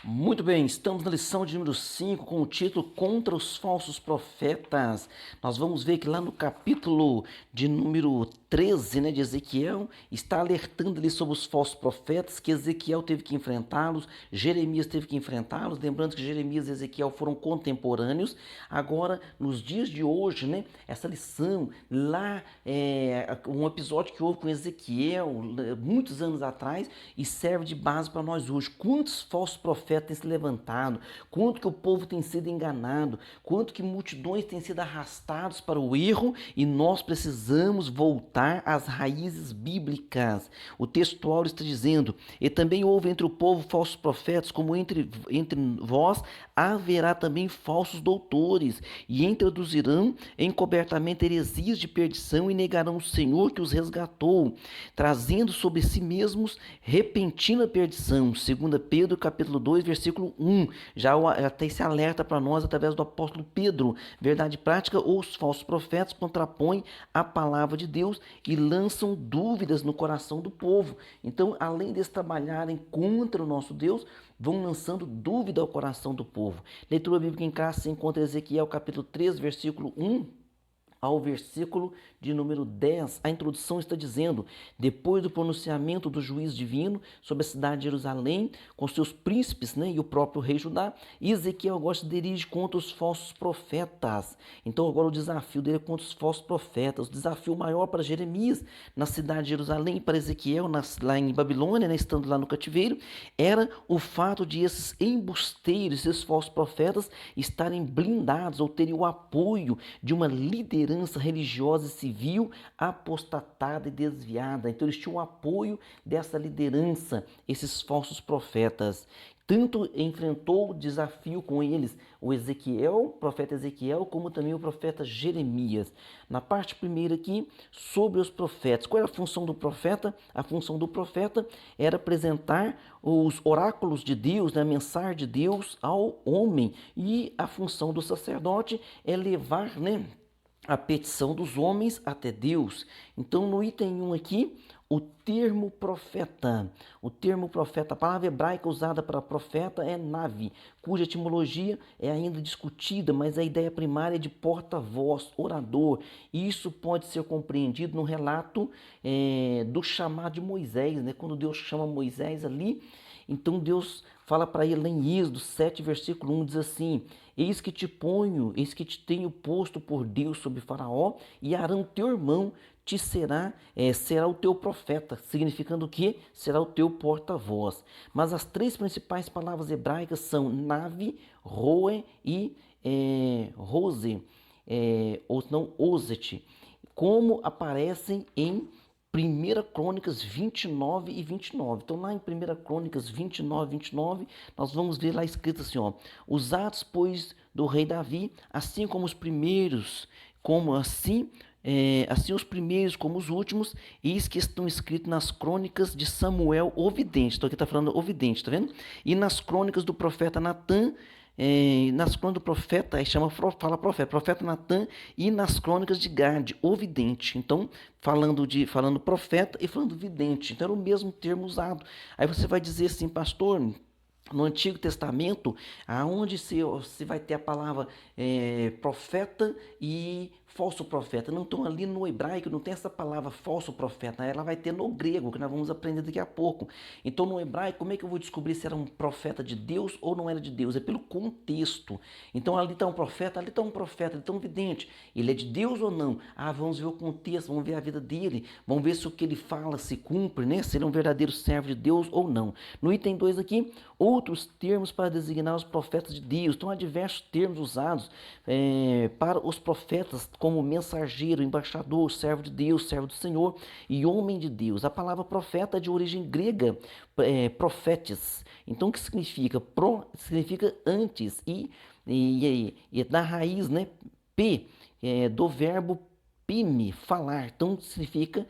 Muito bem, estamos na lição de número 5 com o título Contra os Falsos Profetas. Nós vamos ver que lá no capítulo de número 13, de Ezequiel, está alertando ali sobre os falsos profetas, que Ezequiel teve que enfrentá-los, Jeremias teve que enfrentá-los, lembrando que Jeremias e Ezequiel foram contemporâneos. Agora, nos dias de hoje, essa lição, lá um episódio que houve com Ezequiel, muitos anos atrás, e serve de base para nós hoje. Quantos falsos profetas têm se levantado, quanto que o povo tem sido enganado, quanto que multidões têm sido arrastados para o erro, e nós precisamos voltar às raízes bíblicas. O textual está dizendo: e também houve entre o povo falsos profetas, como entre vós haverá também falsos doutores, e introduzirão encobertamente heresias de perdição e negarão o Senhor que os resgatou, trazendo sobre si mesmos repentina perdição. 2 Pedro capítulo 2, versículo 1. Já até esse alerta para nós através do apóstolo Pedro. Verdade prática, ou os falsos profetas contrapõem a palavra de Deus e lançam dúvidas no coração do povo. Então, além de trabalharem contra o nosso Deus, vão lançando dúvida ao coração do povo. Leitura bíblica em casa se encontra Ezequiel capítulo 3, versículo 1 ao versículo de número 10, a introdução está dizendo: depois do pronunciamento do juiz divino sobre a cidade de Jerusalém, com seus príncipes, e o próprio rei Judá, Ezequiel agora se dirige contra os falsos profetas. Então agora o desafio dele é contra os falsos profetas. O desafio maior para Jeremias, na cidade de Jerusalém, e para Ezequiel, lá em Babilônia, estando lá no cativeiro, era o fato de esses embusteiros, esses falsos profetas, estarem blindados ou terem o apoio de uma liderança religiosa e civil apostatada e desviada. Então eles tinham o apoio dessa liderança, esses falsos profetas. Tanto enfrentou o desafio com eles o Ezequiel, o profeta Ezequiel, como também o profeta Jeremias. Na parte primeira aqui, sobre os profetas. Qual era a função do profeta? A função do profeta era apresentar os oráculos de Deus, a mensagem de Deus ao homem. E a função do sacerdote é levar, a petição dos homens até Deus. Então, no item 1 aqui, o termo profeta. O termo profeta, a palavra hebraica usada para profeta é navi, cuja etimologia é ainda discutida, mas a ideia primária é de porta-voz, orador. Isso pode ser compreendido no relato do chamado de Moisés, quando Deus chama Moisés ali. Então Deus fala para ele em Êxodo 7, versículo 1, diz assim: eis que te ponho, eis que te tenho posto por Deus sobre Faraó, e Arão teu irmão te será o teu profeta, significando que será o teu porta-voz. Mas as três principais palavras hebraicas são nave, roe e rose, ou não oset, como aparecem em 1 Crônicas 29 e 29. Então, lá em 1 Crônicas 29 e 29, nós vamos ver lá escrito assim: os atos, pois, do rei Davi, assim como os primeiros, assim os primeiros como os últimos, eis que estão escritos nas crônicas de Samuel, o vidente. Então, aqui está falando o vidente, tá vendo? E nas crônicas do profeta Natã, nas crônicas do profeta, aí fala profeta Natã, e nas crônicas de Gade, o vidente. Então, falando profeta e falando vidente. Então, era o mesmo termo usado. Aí você vai dizer assim, pastor, no Antigo Testamento, aonde se vai ter a palavra profeta e falso profeta. Não estão ali no hebraico, não tem essa palavra falso profeta. Ela vai ter no grego, que nós vamos aprender daqui a pouco. Então, no hebraico, como é que eu vou descobrir se era um profeta de Deus ou não era de Deus? É pelo contexto. Então, ali está um profeta, ali está um profeta, ali está um vidente. Ele é de Deus ou não? Vamos ver o contexto, vamos ver a vida dele, vamos ver se o que ele fala se cumpre, se ele é um verdadeiro servo de Deus ou não. No item 2 aqui, outros termos para designar os profetas de Deus. Então, há diversos termos usados para os profetas, como mensageiro, embaixador, servo de Deus, servo do Senhor e homem de Deus. A palavra profeta é de origem grega, profetes. Então, o que significa? Significa antes e da raiz, p, do verbo pime, falar. Então, significa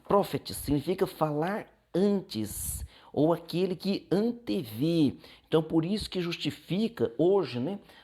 profetes, significa falar antes, ou aquele que antevê. Então, por isso que justifica hoje,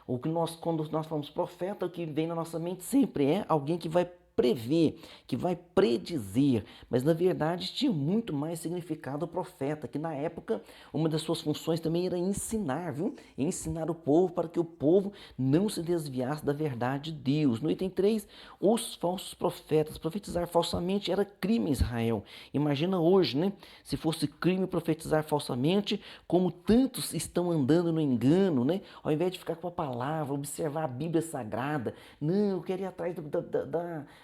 o que quando nós falamos profeta, o que vem na nossa mente sempre é alguém que vai prever, que vai predizer, mas na verdade tinha muito mais significado o profeta, que na época uma das suas funções também era ensinar, viu? Ensinar o povo para que o povo não se desviasse da verdade de Deus. No item 3, os falsos profetas. Profetizar falsamente era crime em Israel. Imagina hoje, né? Se fosse crime profetizar falsamente, como tantos estão andando no engano, né? Ao invés de ficar com a palavra, observar a Bíblia Sagrada, não, eu quero ir atrás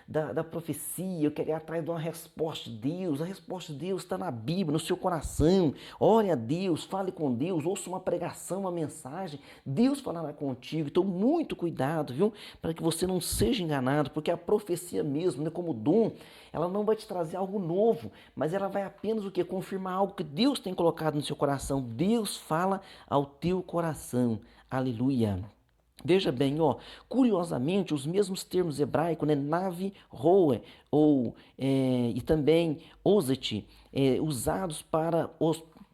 da profecia, eu quero ir atrás de uma resposta de Deus. A resposta de Deus está na Bíblia, no seu coração. Ore a Deus, fale com Deus, ouça uma pregação, uma mensagem. Deus falará contigo. Então, muito cuidado, viu? Para que você não seja enganado, porque a profecia mesmo, né, como dom, ela não vai te trazer algo novo, mas ela vai apenas o que? Confirmar algo que Deus tem colocado no seu coração. Deus fala ao teu coração. Aleluia. Veja bem, ó, curiosamente, os mesmos termos hebraicos, né, nave, roe, e também oset, usados para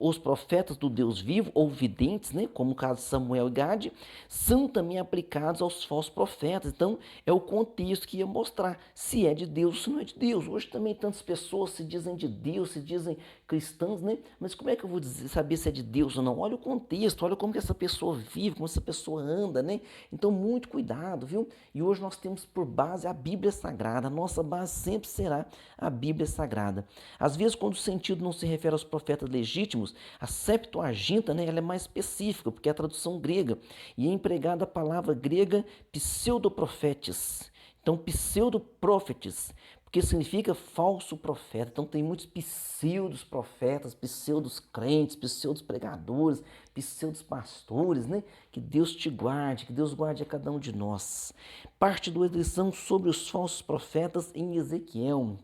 os profetas do Deus vivo, ou videntes, né, como o caso de Samuel e Gade, são também aplicados aos falsos profetas. Então, é o contexto que ia mostrar se é de Deus ou se não é de Deus. Hoje também tantas pessoas se dizem de Deus, se dizem cristãs, né? Mas como é que eu vou saber se é de Deus ou não? Olha o contexto, olha como que essa pessoa vive, como essa pessoa anda, né? Então, muito cuidado, viu? E hoje nós temos por base a Bíblia Sagrada. A nossa base sempre será a Bíblia Sagrada. Às vezes, quando o sentido não se refere aos profetas legítimos, a Septuaginta, né, ela é mais específica, porque é a tradução grega. E é empregada a palavra grega pseudoprofetes. Então, pseudoprofetes, porque significa falso profeta. Então tem muitos pseudos profetas, pseudos crentes, pseudos pregadores, pseudos pastores, né? Que Deus te guarde, que Deus guarde a cada um de nós. Parte 2 da lição sobre os falsos profetas em Ezequiel.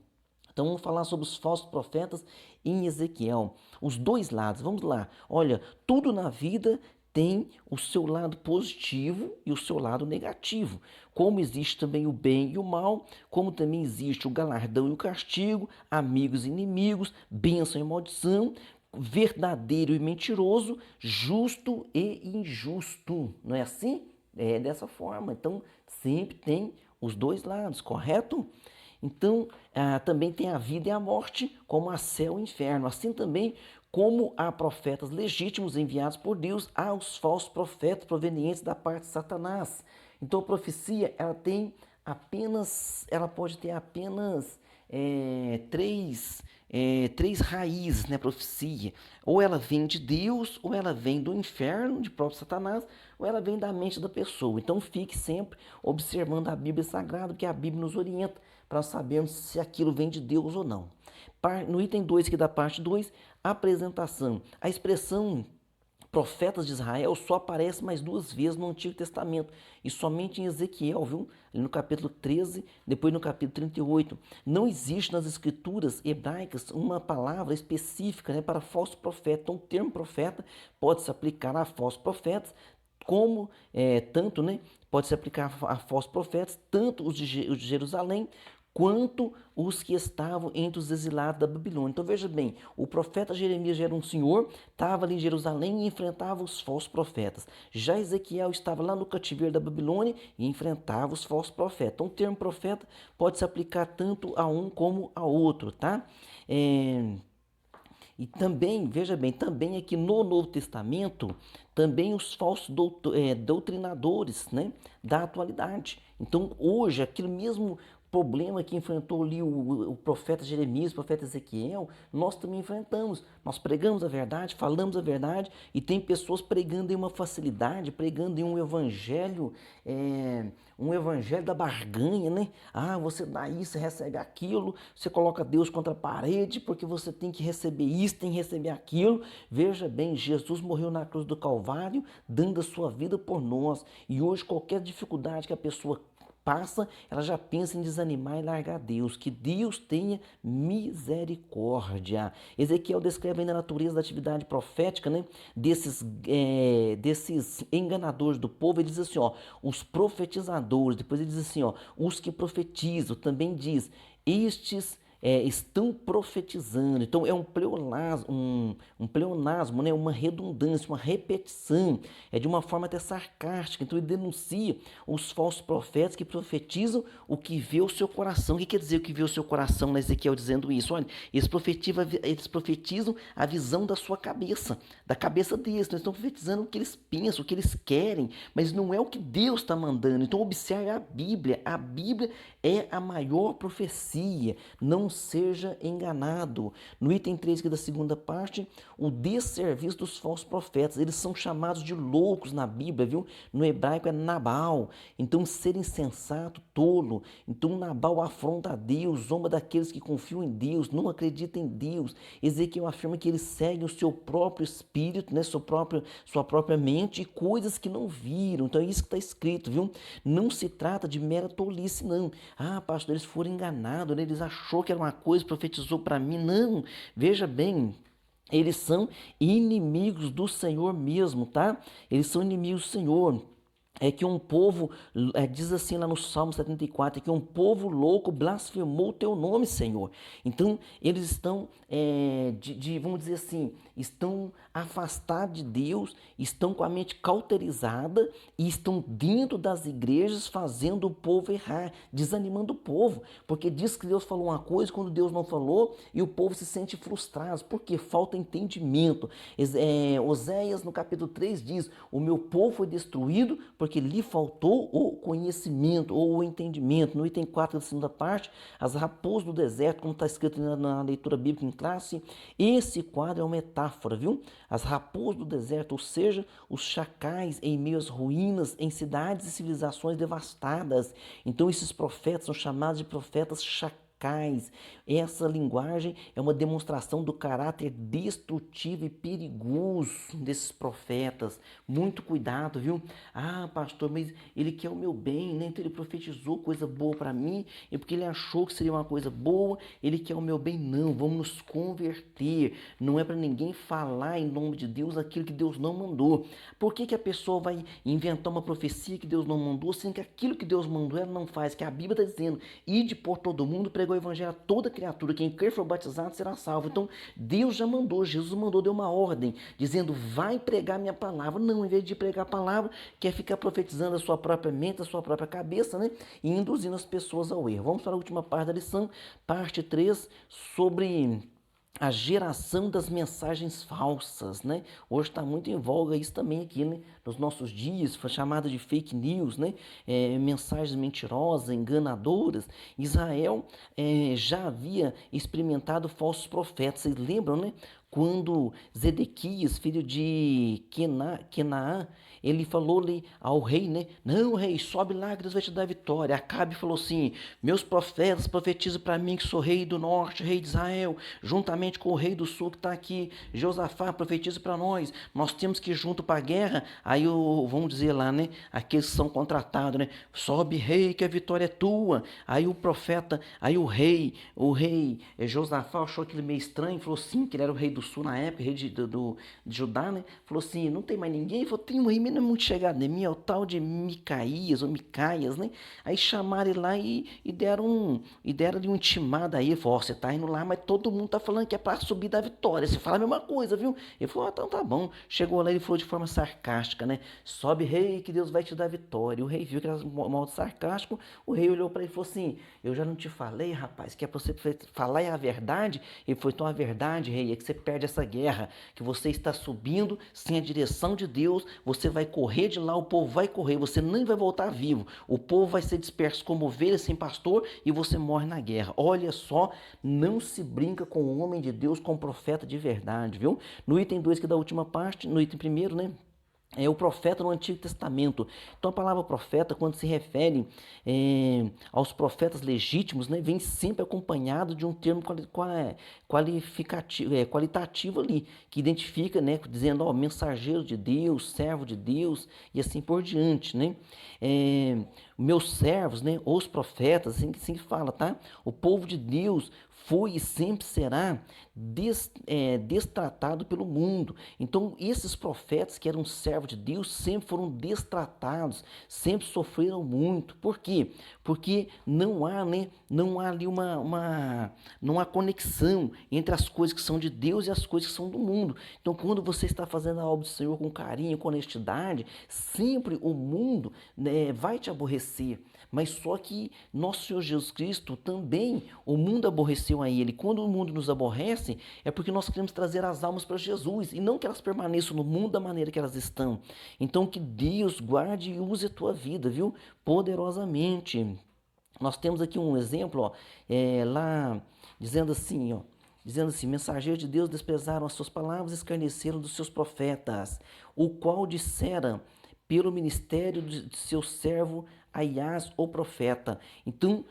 Então vamos falar sobre os falsos profetas em Ezequiel. Os dois lados, vamos lá. Olha, tudo na vida tem o seu lado positivo e o seu lado negativo. Como existe também o bem e o mal, como também existe o galardão e o castigo, amigos e inimigos, bênção e maldição, verdadeiro e mentiroso, justo e injusto. Não é assim? É dessa forma. Então, sempre tem os dois lados, correto? Então, também tem a vida e a morte, como há céu e inferno. Assim também como há profetas legítimos enviados por Deus, há os falsos profetas provenientes da parte de Satanás. Então, a profecia, ela pode ter apenas três raízes, né, profecia. Ou ela vem de Deus, ou ela vem do inferno, de próprio Satanás, ou ela vem da mente da pessoa. Então fique sempre observando a Bíblia Sagrada, porque a Bíblia nos orienta para sabermos se aquilo vem de Deus ou não. No item 2 aqui da parte 2, apresentação. A expressão profetas de Israel só aparece mais duas vezes no Antigo Testamento, e somente em Ezequiel, viu? No capítulo 13, depois no capítulo 38. Não existe nas escrituras hebraicas uma palavra específica, né, para falso profeta. Então, o termo profeta pode se aplicar a falsos profetas, como tanto, né, pode se aplicar a falsos profetas, tanto os de Jerusalém, quanto os que estavam entre os exilados da Babilônia. Então veja bem, o profeta Jeremias já era um senhor, estava ali em Jerusalém e enfrentava os falsos profetas. Já Ezequiel estava lá no cativeiro da Babilônia e enfrentava os falsos profetas. Então o termo profeta pode se aplicar tanto a um como a outro, tá? E também, veja bem, também aqui no Novo Testamento, também os falsos doutrinadores, né, da atualidade. Então, hoje, aquele mesmo problema que enfrentou ali o profeta Jeremias, o profeta Ezequiel, nós também enfrentamos. Nós pregamos a verdade, falamos a verdade, e tem pessoas pregando em uma facilidade, pregando em um evangelho da barganha, né? Ah, você dá isso, recebe aquilo, você coloca Deus contra a parede, porque você tem que receber isso, tem que receber aquilo. Veja bem, Jesus morreu na cruz do Calvário, dando a sua vida por nós, e hoje qualquer dificuldade que a pessoa passa, ela já pensa em desanimar e largar Deus. Que Deus tenha misericórdia. Ezequiel descreve ainda a natureza da atividade profética, né, desses enganadores do povo. Ele diz assim, ó, os profetizadores. Depois ele diz assim, ó, os que profetizam. Também diz, estes estão profetizando. Então é um pleonasmo, né? Uma redundância, uma repetição, é de uma forma até sarcástica. Então ele denuncia os falsos profetas que profetizam o que vê o seu coração. O que quer dizer o que vê o seu coração, né? Ezequiel dizendo isso? Olha, eles profetizam a visão da sua cabeça, da cabeça deles. Então, eles estão profetizando o que eles pensam, o que eles querem, mas não é o que Deus está mandando. Então observe a Bíblia. A Bíblia é a maior profecia. Não seja enganado. No item 3 aqui da segunda parte, o desserviço dos falsos profetas. Eles são chamados de loucos na Bíblia, viu? No hebraico é Nabal. Então, ser insensato, tolo. Então, Nabal afronta a Deus, zomba daqueles que confiam em Deus, não acreditam em Deus. Ezequiel afirma que eles seguem o seu próprio espírito, né? Sua própria mente e coisas que não viram. Então, é isso que está escrito, viu? Não se trata de mera tolice, não. Ah, pastor, eles foram enganados, né? Eles achou que era uma coisa, profetizou para mim. Não, veja bem, eles são inimigos do Senhor mesmo, tá? Eles são inimigos do Senhor. É que um povo, diz assim lá no Salmo 74, é que um povo louco blasfemou o teu nome, Senhor. Então, eles estão, vamos dizer assim, estão afastados de Deus, estão com a mente cauterizada e estão dentro das igrejas fazendo o povo errar, desanimando o povo. Porque diz que Deus falou uma coisa quando Deus não falou e o povo se sente frustrado, porque falta entendimento. Oséias, no capítulo 3, diz: o meu povo foi destruído porque lhe faltou o conhecimento ou o entendimento. No item 4 da segunda parte, as raposas do deserto, como está escrito na leitura bíblica em classe, esse quadro é uma metáfora, viu? As raposas do deserto, ou seja, os chacais em meio às ruínas, em cidades e civilizações devastadas. Então esses profetas são chamados de profetas chacais. Essa linguagem é uma demonstração do caráter destrutivo e perigoso desses profetas. Muito cuidado, viu? Ah, pastor, mas ele quer o meu bem, né? Então ele profetizou coisa boa para mim, e porque ele achou que seria uma coisa boa, ele quer o meu bem. Não, vamos nos converter. Não é para ninguém falar em nome de Deus aquilo que Deus não mandou. Por que a pessoa vai inventar uma profecia que Deus não mandou, sendo que aquilo que Deus mandou ela não faz? Que a Bíblia está dizendo: ide por todo mundo, pregou o evangelho a toda criatura, quem crer for batizado será salvo. Então Deus já mandou, Jesus mandou, deu uma ordem, dizendo: vai pregar minha palavra. Não, em vez de pregar a palavra, quer ficar profetizando a sua própria mente, a sua própria cabeça, né? E induzindo as pessoas ao erro. Vamos para a última parte da lição, parte 3, sobre a geração das mensagens falsas, né? Hoje está muito em voga isso também aqui, né? Nos nossos dias, foi chamada de fake news, né? Mensagens mentirosas, enganadoras. Israel já havia experimentado falsos profetas. Vocês lembram, né? Quando Zedequias, filho de Kenaã, ele falou-lhe ao rei, né? Não, rei, sobe lá que Deus vai te dar vitória. Acabe falou assim: meus profetas profetizam para mim que sou rei do norte, rei de Israel, juntamente com o rei do sul que está aqui. Josafá profetiza para nós. Nós temos que ir junto para a guerra. Aí, vamos dizer lá, né? Aqueles que são contratados, né? Sobe, rei, que a vitória é tua. Aí o profeta, aí o rei Josafá achou aquele meio estranho, falou assim, que ele era o rei do sul na época, rei de Judá, né? Falou assim: não tem mais ninguém? Ele falou: tem um rei, mas não é muito chegado em mim, é o tal de Micaías, ou Micaias, né? Aí chamaram ele lá e deram-lhe um intimado aí. Ele falou: você tá indo lá, mas todo mundo tá falando que é para subir da vitória. Você fala a mesma coisa, viu? Ele falou: então tá bom. Chegou lá e falou de forma sarcástica, né? Sobe, rei, que Deus vai te dar vitória. E o rei viu que era modo sarcástico. O rei olhou para ele e falou assim: eu já não te falei, rapaz, que é para você falar a verdade? Ele falou: então a verdade, rei, é que você perde essa guerra, que você está subindo sem a direção de Deus, você vai correr de lá, o povo vai correr, você nem vai voltar vivo, o povo vai ser disperso como ovelhas sem pastor e você morre na guerra. Olha só, não se brinca com o homem de Deus, com o profeta de verdade, viu? No item 2 que é da última parte, no item primeiro, né? É o profeta no Antigo Testamento. Então a palavra profeta, quando se refere aos profetas legítimos, né, vem sempre acompanhado de um termo qualitativo ali, que identifica, né, dizendo, ó, mensageiro de Deus, servo de Deus e assim por diante, né? Meus servos, né, os profetas, assim fala, tá? O povo de Deus foi e sempre será destratado pelo mundo. Então, esses profetas que eram servos de Deus sempre foram destratados, sempre sofreram muito. Por quê? Porque não há, né, não há ali não há conexão entre as coisas que são de Deus e as coisas que são do mundo. Então, quando você está fazendo a obra do Senhor com carinho, com honestidade, sempre o mundo, né, vai te aborrecer. Mas só que nosso Senhor Jesus Cristo também, o mundo aborreceu a Ele. Quando o mundo nos aborrece, é porque nós queremos trazer as almas para Jesus e não que elas permaneçam no mundo da maneira que elas estão. Então, que Deus guarde e use a tua vida, viu? Poderosamente. Nós temos aqui um exemplo, ó, lá dizendo assim, mensageiros de Deus desprezaram as suas palavras e escarneceram dos seus profetas, o qual dissera pelo ministério de seu servo Aias, o profeta. Então,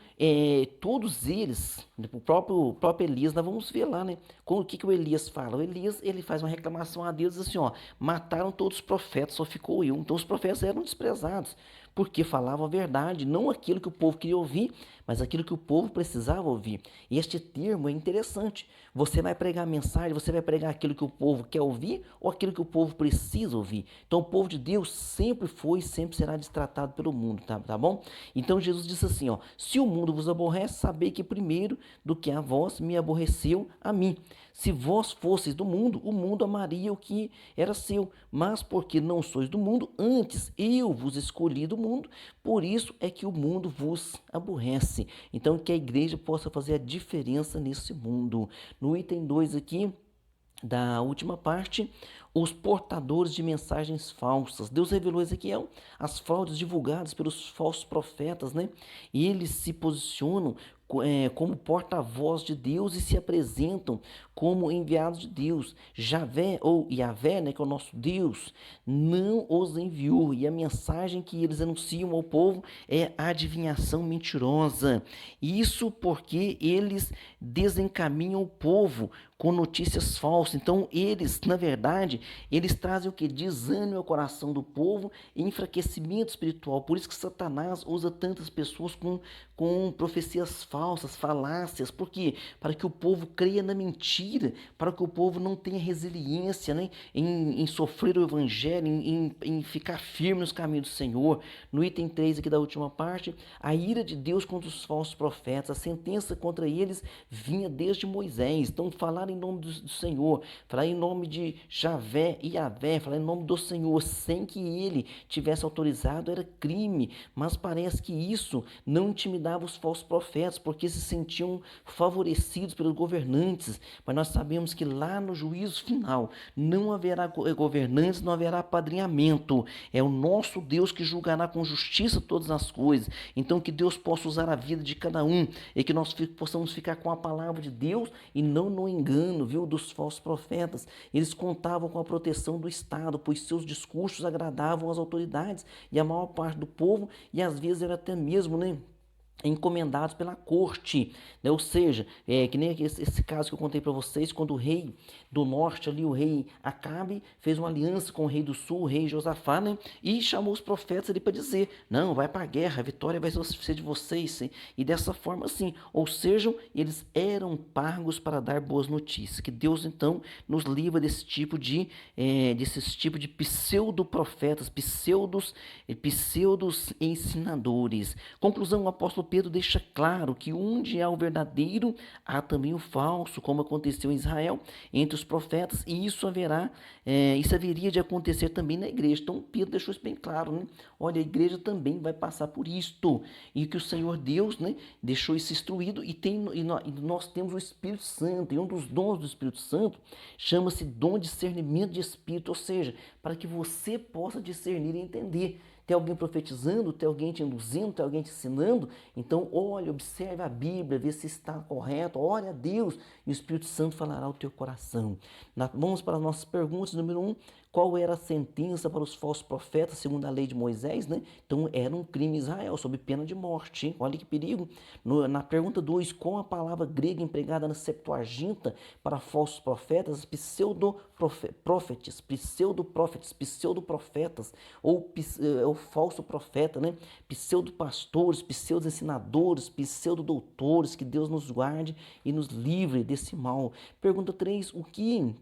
todos eles, o próprio Elias, nós vamos ver lá, né? O que o Elias fala? O Elias, ele faz uma reclamação a Deus, assim, ó, mataram todos os profetas, só ficou eu. Então, os profetas eram desprezados, porque falavam a verdade, não aquilo que o povo queria ouvir, mas aquilo que o povo precisava ouvir. E este termo é interessante. Você vai pregar a mensagem, você vai pregar aquilo que o povo quer ouvir ou aquilo que o povo precisa ouvir. Então, o povo de Deus sempre foi e sempre será destratado pelo mundo, tá bom? Então, Jesus disse assim, ó, se o mundo vos aborrece, sabei que primeiro do que a vós me aborreceu a mim. Se vós fosseis do mundo, o mundo amaria o que era seu, mas porque não sois do mundo, antes eu vos escolhi do mundo, por isso é que o mundo vos aborrece. Então, que a igreja possa fazer a diferença nesse mundo. No item 2 aqui, da última parte, os portadores de mensagens falsas. Deus revelou a Ezequiel as fraudes divulgadas pelos falsos profetas, né? E eles se posicionam como porta-voz de Deus e se apresentam como enviados de Deus. Javé ou Yahvé, né, que é o nosso Deus, não os enviou. E a mensagem que eles anunciam ao povo é adivinhação mentirosa. Isso porque eles desencaminham o povo com notícias falsas. Então, eles, na verdade, eles trazem o que? Desânimo ao coração do povo e enfraquecimento espiritual. Por isso que Satanás usa tantas pessoas com profecias falsas, falácias. Por quê? Para que o povo creia na mentira, para que o povo não tenha resiliência, né, em sofrer o evangelho, em ficar firme nos caminhos do Senhor. No item 3 aqui da última parte, a ira de Deus contra os falsos profetas, a sentença contra eles vinha desde Moisés. Então, falar em nome do Senhor, falar em nome de Javé e Yahvé, falar em nome do Senhor, sem que ele tivesse autorizado, era crime. Mas parece que isso não intimidava os falsos profetas, porque se sentiam favorecidos pelos governantes. Mas nós sabemos que lá no juízo final não haverá governantes, não haverá apadrinhamento. É o nosso Deus que julgará com justiça todas as coisas. Então, que Deus possa usar a vida de cada um e que nós possamos ficar com a palavra de Deus e não no engano, viu, dos falsos profetas. Eles contavam com a proteção do Estado, pois seus discursos agradavam as autoridades e a maior parte do povo, e às vezes era até mesmo, né, encomendados pela corte, né? Ou seja, que nem esse caso que eu contei para vocês, quando o rei do norte ali, o rei Acabe, fez uma aliança com o rei do sul, o rei Josafá, né? E chamou os profetas ali para dizer, não, vai para a guerra, a vitória vai ser de vocês, sim. E dessa forma assim, ou seja, eles eram pagos para dar boas notícias. Que Deus então nos livra desses tipo de pseudo-profetas, pseudos ensinadores. Conclusão, o apóstolo Pedro deixa claro que onde há o verdadeiro, há também o falso, como aconteceu em Israel, entre os profetas, e isso haveria de acontecer também na igreja. Então Pedro deixou isso bem claro, né? Olha, a igreja também vai passar por isto, e que o Senhor Deus, né, deixou isso instruído, e nós temos o Espírito Santo, e um dos dons do Espírito Santo chama-se dom de discernimento de espírito, ou seja, para que você possa discernir e entender. Tem alguém profetizando, tem alguém te induzindo, tem alguém te ensinando. Então, olha, observe a Bíblia, vê se está correto, ore a Deus e o Espírito Santo falará ao teu coração. Vamos para as nossas perguntas. Número 1, qual era a sentença para os falsos profetas, segundo a lei de Moisés, né? Então era um crime em Israel, sob pena de morte, hein? Olha que perigo. Na pergunta 2, qual a palavra grega empregada na Septuaginta para falsos profetas? Pseudo-profetes, pseudo-profetas, ou falso profeta, né? Pseudo-pastores, pseudo-ensinadores, pseudo-doutores, que Deus nos guarde e nos livre desse mal. Pergunta 3, o que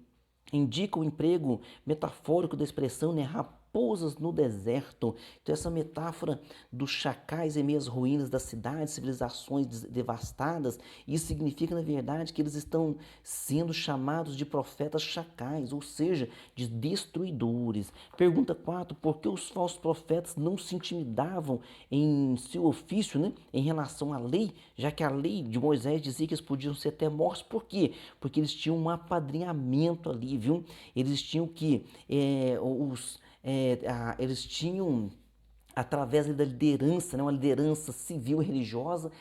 indica o emprego metafórico da expressão, né, raposas no deserto? Então essa metáfora dos chacais em meias ruínas das cidades, civilizações devastadas, isso significa na verdade que eles estão sendo chamados de profetas chacais, ou seja, de destruidores. Pergunta 4, por que os falsos profetas não se intimidavam em seu ofício, né, em relação à lei, já que a lei de Moisés dizia que eles podiam ser até mortos? Por quê? Porque eles tinham um apadrinhamento ali, viu? Eles tinham que, eles tinham, através da liderança, né, uma liderança civil e religiosa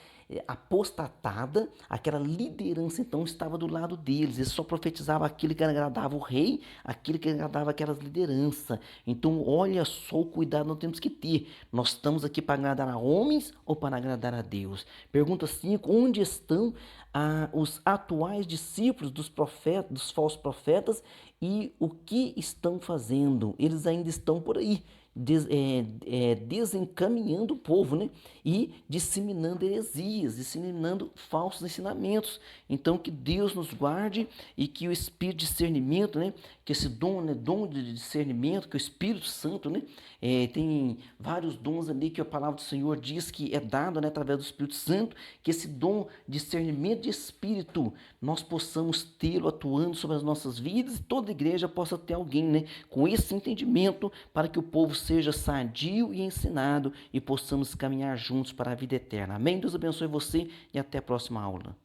apostatada, aquela liderança então estava do lado deles, eles só profetizavam aquilo que agradava o rei, aquilo que agradava aquelas lideranças. Então olha só o cuidado que nós temos que ter, nós estamos aqui para agradar a homens ou para agradar a Deus? Pergunta 5, onde estão os atuais discípulos dos profetas, dos falsos profetas, e o que estão fazendo? Eles ainda estão por aí, desencaminhando o povo, né? E disseminando heresias, disseminando falsos ensinamentos. Então que Deus nos guarde e que o Espírito de discernimento, né? Que esse dom, né? Dom de discernimento, que o Espírito Santo, né? Tem vários dons ali que a palavra do Senhor diz que é dado, né? Através do Espírito Santo, que esse dom de discernimento de Espírito nós possamos tê-lo atuando sobre as nossas vidas, e toda igreja possa ter alguém, né? Com esse entendimento, para que o povo seja sadio e ensinado e possamos caminhar juntos para a vida eterna. Amém? Deus abençoe você e até a próxima aula.